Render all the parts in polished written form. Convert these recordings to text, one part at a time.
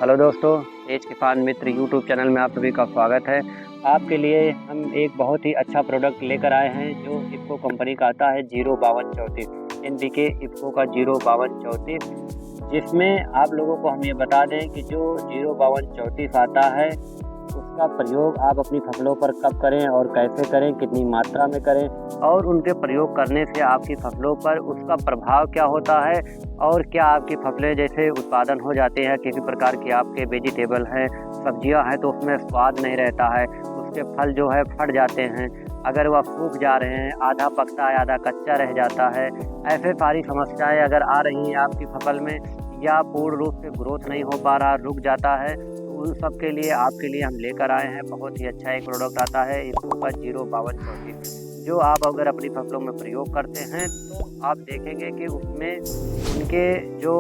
Hello दोस्तों, तेज किसान मित्र YouTube channel में आप सभी का स्वागत है। आपके लिए हम एक बहुत ही अच्छा प्रोडक्ट लेकर आए हैं जो इफ़को कंपनी का आता है 05234 एनपीके इफ़को का 05234, जिसमें आप लोगों को हम ये बता दें कि जो 05234 आता है उसका प्रयोग आप अपनी फसलों पर कब करें और कैसे करें, कितनी मात्रा में करें और उनके प्रयोग करने से आपकी फसलों पर उसका प्रभाव क्या होता है और क्या आपकी फसलें जैसे उत्पादन हो जाते हैं, किसी प्रकार की आपके वेजिटेबल हैं, सब्जियां हैं तो उसमें स्वाद नहीं रहता है, उसके फल जो है फट जाते हैं, अगर वह सूख जा रहे हैं, आधा पकता है आधा कच्चा रह जाता है। ऐसे सारी समस्याएं अगर आ रही हैं आपकी फसल में या पूर्ण रूप से ग्रोथ नहीं हो पा रहा, रुक जाता है, उन सब के लिए आपके लिए हम लेकर आए हैं बहुत ही अच्छा एक प्रोडक्ट आता है इफ़को का 05234, जो आप अगर अपनी फसलों में प्रयोग करते हैं तो आप देखेंगे कि उसमें उनके जो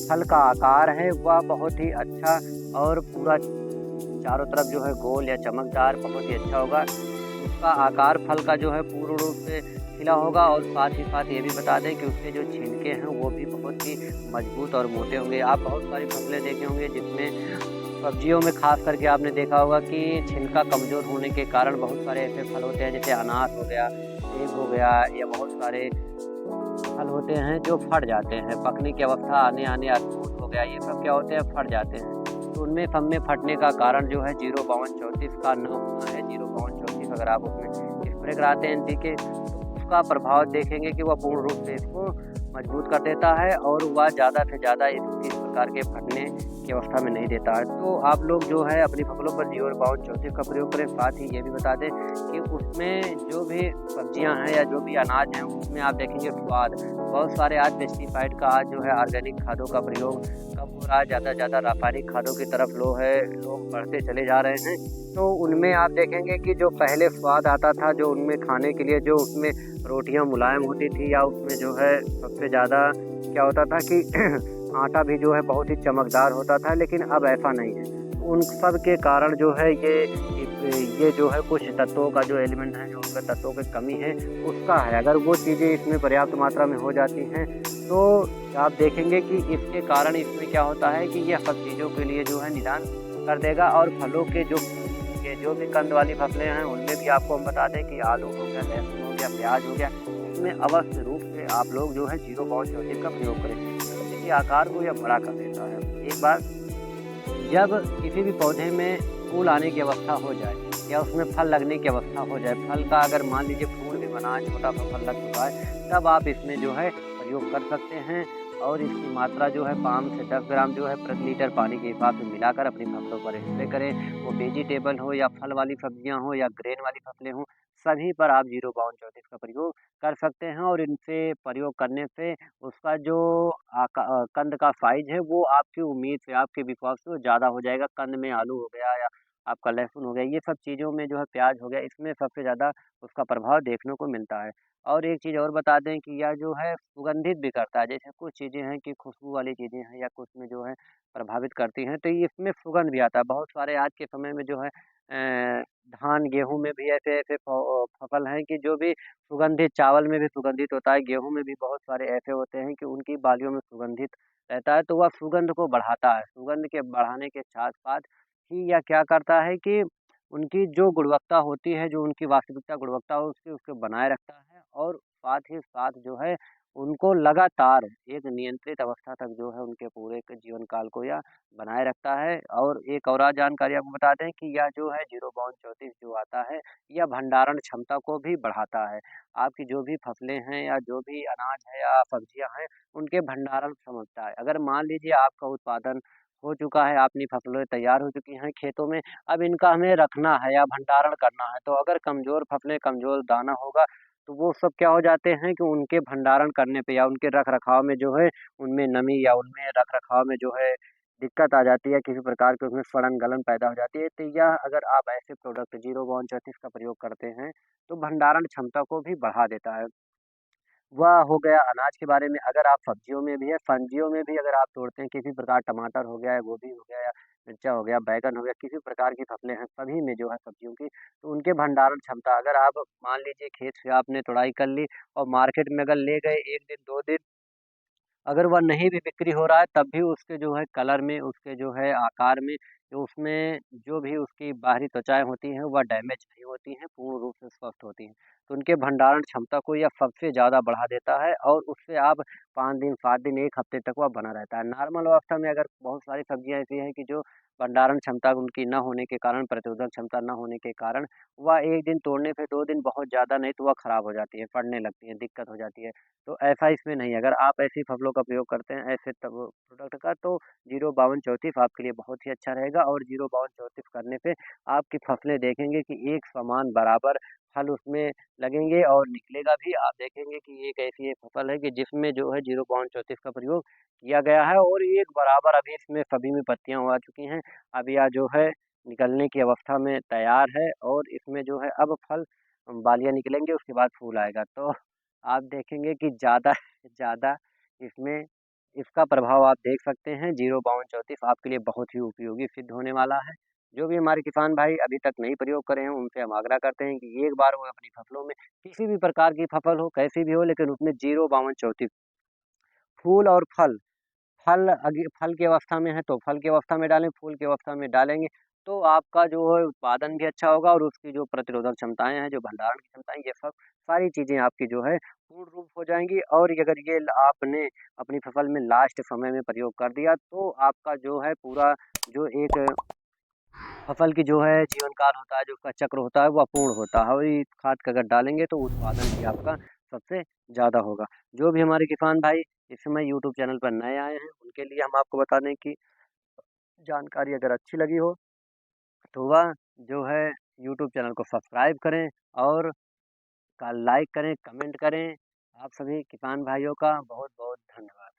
फल का आकार है वह बहुत ही अच्छा और पूरा चारों तरफ जो है गोल या चमकदार बहुत ही अच्छा होगा। उसका आकार फल का जो है पूर्ण रूप से खिला होगा और साथ ही साथ ये भी बता दें कि उसके जो छिलके हैं वो भी बहुत ही मजबूत और मोटे होंगे। आप बहुत सारी फसलें देखे होंगे जिसमें सब्जियों में खास करके आपने देखा होगा कि छिलका कमज़ोर होने के कारण बहुत सारे ऐसे फल होते हैं जैसे अनार हो गया, सेब हो गया या बहुत सारे फल होते हैं जो फट जाते हैं, पकने की अवस्था आने अमरूद हो गया, ये सब क्या होते हैं फट जाते हैं। तो उनमें सब में फटने का कारण जो है 05234 का न होना है। 05234 अगर आप उसमें स्प्रे कराते हैं एनपीके तो उसका प्रभाव देखेंगे कि वह पूर्ण रूप से इसको मजबूत कर देता है और वह ज़्यादा से ज़्यादा इस प्रकार के फटने की अवस्था में नहीं देता है। तो आप लोग जो है अपनी फसलों पर 05234 का प्रयोग करें। साथ ही ये भी बता दें कि उसमें जो भी सब्जियां हैं या जो भी अनाज हैं उसमें आप देखेंगे स्वाद, बहुत सारे आज पेस्टिसाइड का आज जो है ऑर्गेनिक खादों का प्रयोग कम हो रहा है, ज़्यादा से ज़्यादा रासायनिक खादों की तरफ लोग बढ़ते चले जा रहे हैं। तो उनमें आप देखेंगे कि जो पहले स्वाद आता था, जो उनमें खाने के लिए जो उसमें रोटियां मुलायम होती थी या उसमें जो है सबसे ज़्यादा क्या होता था कि आटा भी जो है बहुत ही चमकदार होता था, लेकिन अब ऐसा नहीं है। उन सब के कारण जो है ये जो है कुछ तत्वों का जो एलिमेंट है, जो उनका तत्वों की कमी है उसका है। अगर वो चीज़ें इसमें पर्याप्त मात्रा में हो जाती हैं तो आप देखेंगे कि इसके कारण इसमें क्या होता है कि ये सब चीज़ों के लिए जो है निदान कर देगा और फलों के जो भी कंद वाली फसलें हैं उनमें भी आपको हम बता दें कि आलू हो गया, लहसुन हो गया, प्याज हो गया, उसमें अवश्य रूप से आप लोग जो है 05234 का प्रयोग करें। देखिए आकार को यह बड़ा कर देता है। एक बार जब किसी भी पौधे में फूल आने की अवस्था हो जाए या उसमें फल लगने की अवस्था हो जाए, फल का अगर मान लीजिए फूल भी बना है, छोटा सा फल लग चुका है, तब आप इसमें जो है प्रयोग कर सकते हैं और इसकी मात्रा जो है 5 से 10 ग्राम जो है प्रति लीटर पानी के हिसाब से मिलाकर अपनी फसलों पर स्प्रे करें। वो वेजिटेबल हो या फल वाली सब्जियां हो या ग्रेन वाली फसलें हों, सभी पर आप 05234 का प्रयोग कर सकते हैं और इनसे प्रयोग करने से उसका जो कंद का साइज़ है वो आपकी उम्मीद से, आपके विश्वास से ज़्यादा हो जाएगा। कंद में आलू हो गया या आपका लहसुन हो गया, ये सब चीज़ों में जो है प्याज़ हो गया, इसमें सबसे ज़्यादा उसका प्रभाव देखने को मिलता है। और एक चीज़ और बता दें कि यह जो है सुगंधित भी करता है, जैसे कुछ चीज़ें हैं कि खुशबू वाली चीज़ें हैं या कुछ में जो है प्रभावित करती हैं, तो ये इसमें सुगंध भी आता है। बहुत सारे आज के समय में जो है धान, गेहूँ में भी ऐसे-ऐसे फसल हैं कि जो भी सुगंधित, चावल में भी सुगंधित होता है, गेहूँ में भी बहुत सारे ऐसे होते हैं कि उनकी बालियों में सुगंधित रहता है, तो वह सुगंध को बढ़ाता है। सुगंध के बढ़ाने के साथ-साथ ही यह क्या करता है कि उनकी जो गुणवत्ता होती है, जो उनकी वास्तविकता गुणवत्ता हो उसकी उसको बनाए रखता है और साथ ही साथ जो है उनको लगातार एक नियंत्रित अवस्था तक जो है उनके पूरे के जीवन काल को यह बनाए रखता है। और एक और जानकारी आपको बता दें कि यह जो है 05234 जो आता है, यह भंडारण क्षमता को भी बढ़ाता है। आपकी जो भी फसलें हैं या जो भी अनाज है या सब्जियाँ हैं, उनके भंडारण क्षमता है। अगर मान लीजिए आपका उत्पादन हो चुका है, अपनी फसलें तैयार हो चुकी हैं खेतों में, अब इनका हमें रखना है या भंडारण करना है, तो अगर कमज़ोर फसलें, कमज़ोर दाना होगा, तो वो सब क्या हो जाते हैं कि उनके भंडारण करने पे या उनके रख-रखाव में जो है, उनमें नमी या उनमें रख-रखाव में जो है दिक्कत आ जाती है, किसी प्रकार की उसमें सड़न-गलन पैदा हो जाती है। तो यह अगर आप ऐसे प्रोडक्ट 0 का प्रयोग करते हैं, तो भंडारण क्षमता को भी बढ़ा देता है। वह हो गया अनाज के बारे में। अगर आप सब्जियों में भी है, सब्जियों में भी अगर आप तोड़ते हैं किसी प्रकार टमाटर हो गया या गोभी हो गया या मिर्चा हो गया, बैंगन हो गया, किसी प्रकार की फसलें हैं, सभी में जो है सब्जियों की, तो उनके भंडारण क्षमता अगर आप मान लीजिए खेत से आपने तुड़ाई कर ली और मार्केट में अगर ले गए 1 दिन, 2 दिन अगर वह नहीं भी बिक्री हो रहा है तब भी उसके जो है कलर में, उसके जो है आकार में, जो उसमें जो भी उसकी बाहरी त्वचाएँ होती हैं वह डैमेज नहीं होती हैं, पूर्ण रूप से स्वस्थ होती हैं। तो उनके भंडारण क्षमता को यह सबसे ज़्यादा बढ़ा देता है और उससे आप 5 दिन, 7 दिन, 1 हफ्ते तक वह बना रहता है। नॉर्मल अवस्था में अगर बहुत सारी सब्जियाँ ऐसी हैं कि जो भंडारण क्षमता उनकी ना होने के कारण, प्रतिरोधक क्षमता ना होने के कारण वह 1 दिन तोड़ने पे 2 दिन बहुत ज़्यादा नहीं तो वह खराब हो जाती है, सड़ने लगती है, दिक्कत हो जाती है। तो ऐसा इसमें नहीं है, अगर आप ऐसी फसलों का प्रयोग करते हैं, ऐसे तब प्रोडक्ट का तो 05234 आपके लिए बहुत ही अच्छा रहेगा और 05234 करने पे आपकी फसलें देखेंगे कि एक समान बराबर फल उसमें लगेंगे और निकलेगा भी। आप देखेंगे कि एक ऐसी एक फसल है कि जिसमें जो है 05234 का प्रयोग किया गया है और एक बराबर अभी इसमें सभी में पत्तियाँ हो आ चुकी हैं। अब यह जो है निकलने की अवस्था में तैयार है और इसमें जो है अब फल बालियाँ निकलेंगे, उसके बाद फूल आएगा। तो आप देखेंगे कि ज़्यादा ज़्यादा इसमें इसका प्रभाव आप देख सकते हैं। 05234 आपके लिए बहुत ही उपयोगी सिद्ध होने वाला है। जो भी हमारे किसान भाई अभी तक नहीं प्रयोग करे हैं, उनसे हम आग्रह करते हैं कि एक बार वो अपनी फसलों में किसी भी प्रकार की फसल हो, कैसी भी हो, लेकिन उसमें 05234 फूल और फल फल की अवस्था में है तो फल की अवस्था में डालें, फूल की अवस्था में डालेंगे तो आपका जो है उत्पादन भी अच्छा होगा और उसकी जो प्रतिरोधक क्षमताएँ हैं, जो भंडारण की क्षमताएँ, ये सब सारी चीज़ें आपकी जो है पूर्ण रूप हो जाएँगी और ये अगर ये आपने अपनी फसल में लास्ट समय में प्रयोग कर दिया तो आपका जो है पूरा जो एक फसल की जो है जीवन काल होता है, जो उसका चक्र होता है, वह पूर्ण होता है और ये खाद का अगर डालेंगे तो उत्पादन भी आपका सबसे ज़्यादा होगा। जो भी हमारे किसान भाई इस समय यूट्यूब चैनल पर नए आए हैं, उनके लिए हम आपको बता दें कि जानकारी अगर अच्छी लगी हो, तो वह जो है यूट्यूब चैनल को सब्सक्राइब करें और का लाइक करें, कमेंट करें। आप सभी किसान भाइयों का बहुत-बहुत धन्यवाद।